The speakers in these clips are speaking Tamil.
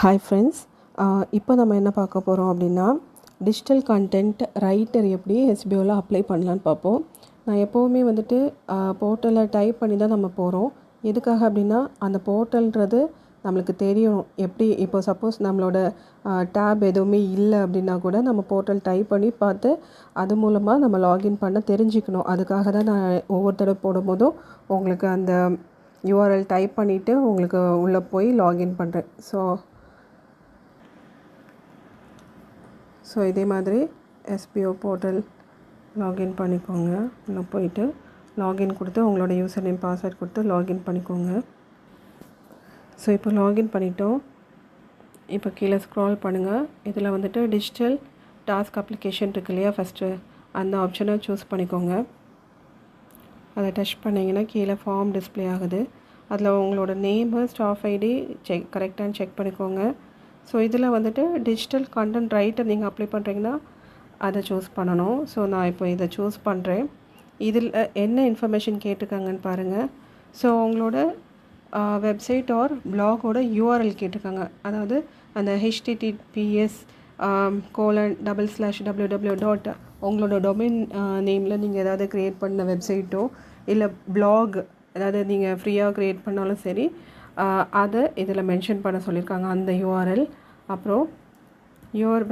ஹாய் ஃப்ரெண்ட்ஸ், இப்போ நம்ம என்ன பார்க்க போகிறோம் அப்படின்னா டிஜிட்டல் கண்டென்ட் ரைட்டர் எப்படி எஸ்பிஓவில் அப்ளை பண்ணலான்னு பார்ப்போம். நான் எப்போவுமே வந்துட்டு போர்ட்டலில் டைப் பண்ணி தான் நம்ம போகிறோம். எதுக்காக அப்படின்னா அந்த போர்ட்டல்ன்றது நம்மளுக்கு தெரியும். எப்படி இப்போ சப்போஸ் நம்மளோட டேப் எதுவுமே இல்லை அப்படின்னா கூட நம்ம போர்ட்டல் டைப் பண்ணி பார்த்து அது மூலமாக நம்ம லாகின் பண்ண தெரிஞ்சுக்கணும். அதுக்காக தான் நான் ஒவ்வொரு தடவை போடும்போதும் உங்களுக்கு அந்த யூஆர்எல் டைப் பண்ணிவிட்டு உங்களுக்கு உள்ளே போய் லாகின் பண்ணுறேன். ஸோ இதே மாதிரி எஸ்பிஓ போர்ட்டல் லாகின் பண்ணிக்கோங்க. உள்ளே போயிட்டு லாகின் கொடுத்து உங்களோட யூசர் நேம் பாஸ்வேர்ட் கொடுத்து லாகின் பண்ணிக்கோங்க. ஸோ இப்போ லாகின் பண்ணிட்டோம். இப்போ கீழே ஸ்க்ரால் பண்ணுங்கள். இதில் வந்துட்டு டிஜிட்டல் டாஸ்க் அப்ளிகேஷன் இருக்கு இல்லையா, ஃபஸ்ட்டு அந்த ஆப்ஷனை சூஸ் பண்ணிக்கோங்க. அதை டச் பண்ணிங்கன்னா கீழே ஃபார்ம் டிஸ்பிளே ஆகுது. அதில் உங்களோட நேமு ஸ்டாஃப் ஐடி கரெக்டானு செக் பண்ணிக்கோங்க. ஸோ இதில் வந்துட்டு டிஜிட்டல் கண்டென்ட் ரைட்டர் நீங்கள் அப்ளை பண்ணுறீங்கன்னா அதை சூஸ் பண்ணணும். ஸோ நான் இப்போ இதை சூஸ் பண்ணுறேன். இதில் என்ன இன்ஃபர்மேஷன் கேட்டிருக்காங்கன்னு பாருங்கள். ஸோ உங்களோட வெப்சைட் ஆர் பிளாகோட யூஆர்எல் கேட்டிருக்காங்க. அதாவது அந்த https://www. உங்களோட டொமைன் நேமில் நீங்கள் ஏதாவது க்ரியேட் பண்ண வெப்சைட்டோ இல்லை பிளாக் அதாவது நீங்கள் ஃப்ரீயாக க்ரியேட் பண்ணாலும் சரி, அதை இதில் மென்ஷன் பண்ண சொல்லியிருக்காங்க, அந்த யூஆர்எல். அப்புறம் யுவர்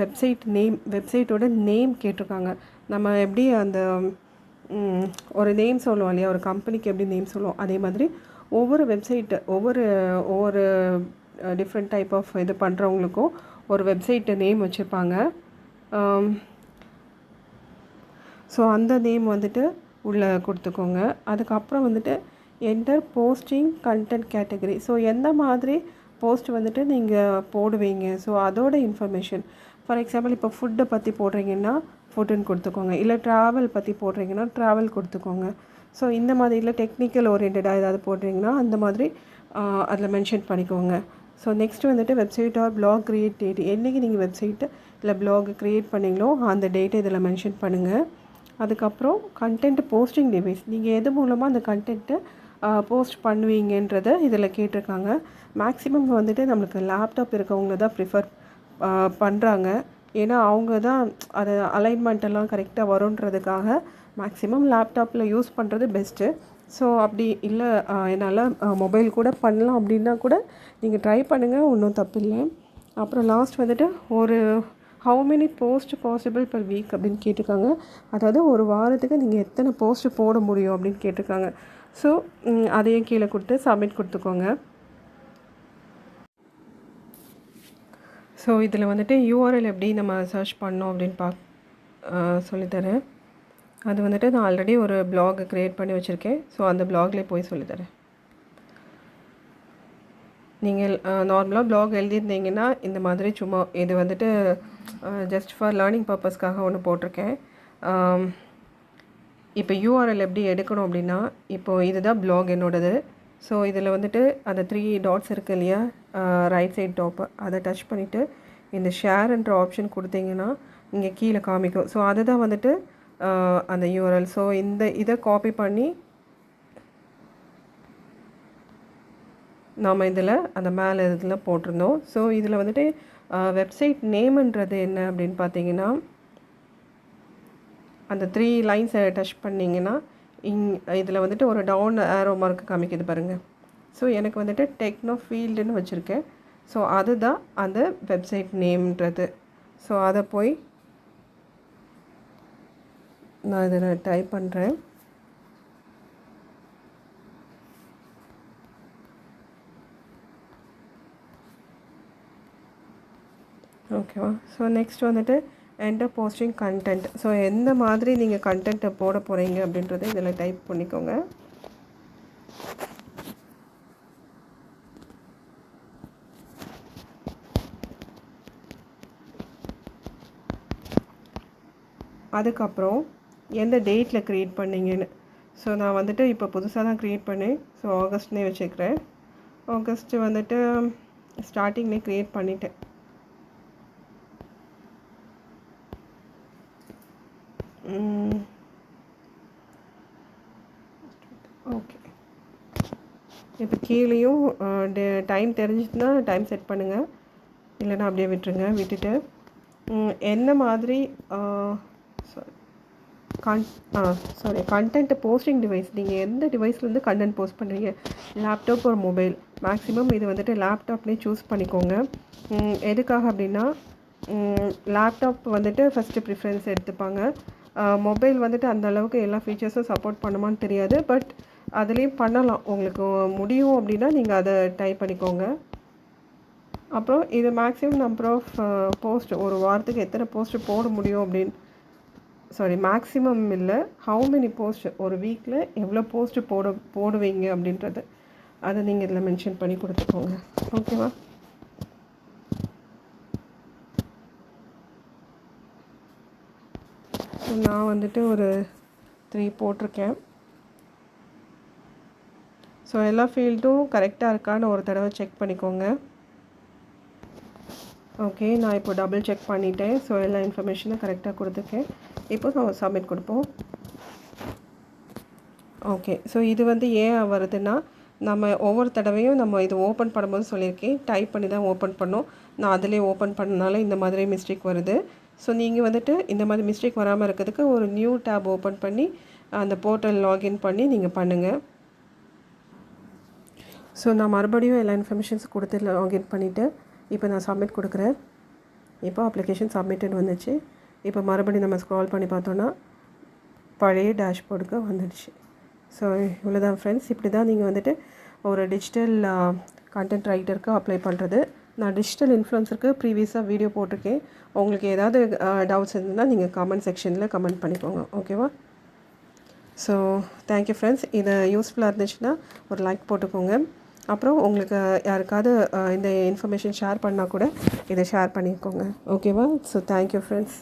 வெப்சைட்டோட நேம் கேட்டிருக்காங்க. நம்ம எப்படி அந்த ஒரு நேம் சொல்லுவோம் இல்லையா, ஒரு கம்பெனிக்கு எப்படி நேம் சொல்லுவோம், அதே மாதிரி ஒவ்வொரு ஒவ்வொரு டிஃப்ரெண்ட் டைப் ஆஃப் இது பண்ணுறவங்களுக்கும் ஒரு வெப்சைட்டு நேம் வச்சுருப்பாங்க. ஸோ அந்த நேம் வந்துட்டு உள்ளே கொடுத்துக்கோங்க. அதுக்கப்புறம் வந்துட்டு enter posting content category. So எந்த மாதிரி போஸ்ட் வந்துட்டு நீங்கள் போடுவீங்க, ஸோ அதோட இன்ஃபர்மேஷன். ஃபார் எக்ஸாம்பிள் இப்போ ஃபுட்டை பற்றி போடுறீங்கன்னா ஃபுட்டுன்னு கொடுத்துக்கோங்க, இல்லை ட்ராவல் பற்றி போடுறீங்கன்னா ட்ராவல் கொடுத்துக்கோங்க. ஸோ இந்த மாதிரி இல்லை டெக்னிக்கல் ஓரியன்டாக ஏதாவது போடுறீங்கன்னா அந்த மாதிரி அதில் மென்ஷன் பண்ணிக்கோங்க. ஸோ நெக்ஸ்ட்டு வந்துட்டு website or blog create date. என்றைக்கு நீங்கள் வெப்சைட்டு இல்லை பிளாக் க்ரியேட் பண்ணிங்களோ அந்த டேட்டை இதில் மென்ஷன் பண்ணுங்கள். அதுக்கப்புறம் கண்டென்ட் போஸ்டிங் டிவைஸ், நீங்கள் எது மூலமாக அந்த கண்டென்ட்டை போஸ்ட் பண்ணுவீங்கன்றதை இதில் கேட்டிருக்காங்க. மேக்ஸிமம் வந்துட்டு நம்மளுக்கு லேப்டாப் இருக்கவங்கள தான் ப்ரிஃபர் பண்ணுறாங்க. ஏன்னா அவங்க தான் அது அலைன்மெண்ட்டெல்லாம் கரெக்டாக வருன்றதுக்காக மேக்ஸிமம் லேப்டாப்பில் யூஸ் பண்ணுறது பெஸ்ட்டு. ஸோ அப்படி இல்லை என்னால் மொபைல் கூட பண்ணலாம் அப்படின்னா கூட நீங்கள் ட்ரை பண்ணுங்கள், ஒன்றும் தப்பு இல்லை. அப்புறம் லாஸ்ட் வந்துட்டு ஒரு how many post possible per week அப்படின்னு கேட்டிருக்காங்க. அதாவது ஒரு வாரத்துக்கு நீங்கள் எத்தனை போஸ்ட்டு போட முடியும் அப்படின்னு கேட்டிருக்காங்க. ஸோ அதையும் கீழே கொடுத்து சப்மிட் கொடுத்துக்கோங்க. ஸோ இதில் வந்துட்டு யூஆர்எல் எப்படி நம்ம சர்ச் பண்ணோம் அப்படின்னு சொல்லித்தரேன். அது வந்துட்டு நான் ஆல்ரெடி ஒரு பிளாக் க்ரியேட் பண்ணி வச்சுருக்கேன். ஸோ அந்த பிளாக்லேயே போய் சொல்லித்தரேன். நீங்கள் நார்மலாக பிளாக் எழுதியிருந்தீங்கன்னா இந்த மாதிரி சும்மா இது வந்துட்டு ஜஸ்ட் ஃபார் லேர்னிங் பர்பஸ்க்காக ஒன்று போட்டிருக்கேன். இப்போ யூஆர்எல் எப்படி எடுக்கணும் அப்படின்னா, இப்போது இதுதான் பிளாக் என்னோடது. ஸோ இதில் வந்துட்டு அந்த 3 டாட்ஸ் இருக்குது இல்லையா, ரைட் சைட் டாப்பு, அதை டச் பண்ணிவிட்டு இந்த ஷேர்ன்ற ஆப்ஷன் கொடுத்தீங்கன்னா இங்கே கீழே காமிக்கும். ஸோ அதுதான் வந்துட்டு அந்த யூஆர்எல். ஸோ இதை காப்பி பண்ணி நாம் இதில் அந்த மேலே இதில் போட்டிருந்தோம். ஸோ இதில் வந்துட்டு வெப்சைட் நேம்ன்றது என்ன அப்படின்னு பார்த்தீங்கன்னா, அந்த 3 லைன்ஸை டச் பண்ணிங்கன்னா இதில் வந்துட்டு ஒரு டவுன் ஏரோ மார்க் காமிக்குது பாருங்கள். ஸோ எனக்கு வந்துட்டு டெக்னோ ஃபீல்டுன்னு வச்சுருக்கேன். ஸோ அதுதான் அந்த வெப்சைட் நேம்ன்றது. ஸோ அதை போய் நான் இதில் டைப் பண்ணுறேன். ஓகேவா? ஸோ நெக்ஸ்ட் வந்துட்டு என்டர் போஸ்டிங் கண்டென்ட். ஸோ எந்த மாதிரி நீங்கள் கண்டென்ட்டை போட போகிறீங்க அப்படின்றத இதில் டைப் பண்ணிக்கோங்க. அதுக்கப்புறம் எந்த டேட்டில் க்ரியேட் பண்ணிங்கன்னு. ஸோ நான் வந்துட்டு இப்போ புதுசாக தான் க்ரியேட் பண்ணேன். ஸோ ஆகஸ்ட்னே வச்சுக்கிறேன். ஆகஸ்ட்டு வந்துட்டு ஸ்டார்டிங்லேயே க்ரியேட் பண்ணிட்டேன். ஓகே, இப்போ கீழேயும் டைம் தெரிஞ்சிச்சுன்னா டைம் செட் பண்ணுங்கள். இல்லைன்னா அப்படியே விட்டுருங்க. விட்டுட்டு என்ன மாதிரி கண்டென்ட் போஸ்டிங் டிவைஸ், நீங்கள் எந்த டிவைஸ்லேருந்து கண்டென்ட் போஸ்ட் பண்ணுறீங்க, லேப்டாப் ஒரு மொபைல், மேக்ஸிமம் இது வந்துட்டு லேப்டாப்லேயே சூஸ் பண்ணிக்கோங்க. எதுக்காக அப்படின்னா லேப்டாப் வந்துட்டு ஃபஸ்ட்டு ப்ரிஃபரன்ஸ் எடுத்துப்பாங்க. மொபைல் வந்துட்டு அந்த அளவுக்கு எல்லா ஃபீச்சர்ஸும் சப்போர்ட் பண்ணுமான்னு தெரியாது, பட் அதுலேயும் பண்ணலாம். உங்களுக்கு முடியும் அப்படின்னா நீங்கள் அதை டைப் பண்ணிக்கோங்க. அப்புறம் இது மேக்ஸிமம் நம்பர் ஆஃப் போஸ்ட், ஒரு வாரத்துக்கு எத்தனை போஸ்ட்டு போட முடியும் அப்படின்னு, மேக்ஸிமம் இல்லை, ஹவு மெனி போஸ்ட், ஒரு வீக்கில் எவ்வளோ போஸ்ட்டு போடுவீங்க அப்படின்றது அதை நீங்கள் இதில் மென்ஷன் பண்ணி கொடுத்துக்கோங்க. ஓகேவா? ஸோ நான் வந்துட்டு ஒரு 3 போட்டிருக்கேன். ஸோ எல்லா ஃபீல்டும் கரெக்டாக இருக்கான்னு ஒரு தடவை செக் பண்ணிக்கோங்க. ஓகே, நான் இப்போ டபுள் செக் பண்ணிட்டேன். ஸோ எல்லா இன்ஃபர்மேஷனும் கரெக்டாக கொடுத்துருக்கேன். இப்போ நம்ம சப்மிட் கொடுப்போம். ஓகே, ஸோ இது வந்து ஏன் வருதுன்னா, நம்ம ஒவ்வொரு தடவையும் நம்ம இது ஓப்பன் பண்ணும்போது சொல்லியிருக்கேன், டைப் பண்ணி தான் ஓப்பன் பண்ணோம். நான் அதிலே ஓப்பன் பண்ணனால இந்த மாதிரி மிஸ்டேக் வருது. ஸோ நீங்கள் வந்துட்டு இந்த மாதிரி மிஸ்டேக் வராமல் இருக்கிறதுக்கு ஒரு நியூ டேப் ஓப்பன் பண்ணி அந்த போர்ட்டல் லாகின் பண்ணி நீங்கள் பண்ணுங்கள். ஸோ நான் மறுபடியும் எல்லா இன்ஃபர்மேஷன்ஸ் கொடுத்து லாகின் பண்ணிவிட்டு இப்போ நான் சப்மிட் கொடுக்குறேன். இப்போ அப்ளிகேஷன் சப்மிட்டட் வந்துச்சு. இப்போ மறுபடியும் நம்ம ஸ்க்ரால் பண்ணி பார்த்தோன்னா பழைய டேஷ்போர்டுக்கு வந்துடுச்சு. ஸோ இவ்வளோதான் ஃப்ரெண்ட்ஸ். இப்படி தான் நீங்கள் வந்துட்டு ஒரு டிஜிட்டல் கண்டென்ட் ரைட்டருக்கு அப்ளை பண்ணுறது. நான் டிஜிட்டல் இன்ஃப்ளூயன்சருக்கு ப்ரீவியஸாக வீடியோ போட்டிருக்கேன். உங்களுக்கு ஏதாவது டவுட்ஸ் இருந்ததுன்னா நீங்கள் கமெண்ட் செக்ஷனில் கமெண்ட் பண்ணிக்கோங்க. ஓகேவா? So thank you friends. இது யூஸ்ஃபுல்லாக இருந்துச்சுன்னா ஒரு லைக் போட்டுக்கோங்க. அப்புறம் உங்களுக்கு யாருக்காவது இந்த இன்ஃபர்மேஷன் ஷேர் பண்ணால் கூட இதை ஷேர் பண்ணிக்கோங்க. ஓகேவா? So thank you friends.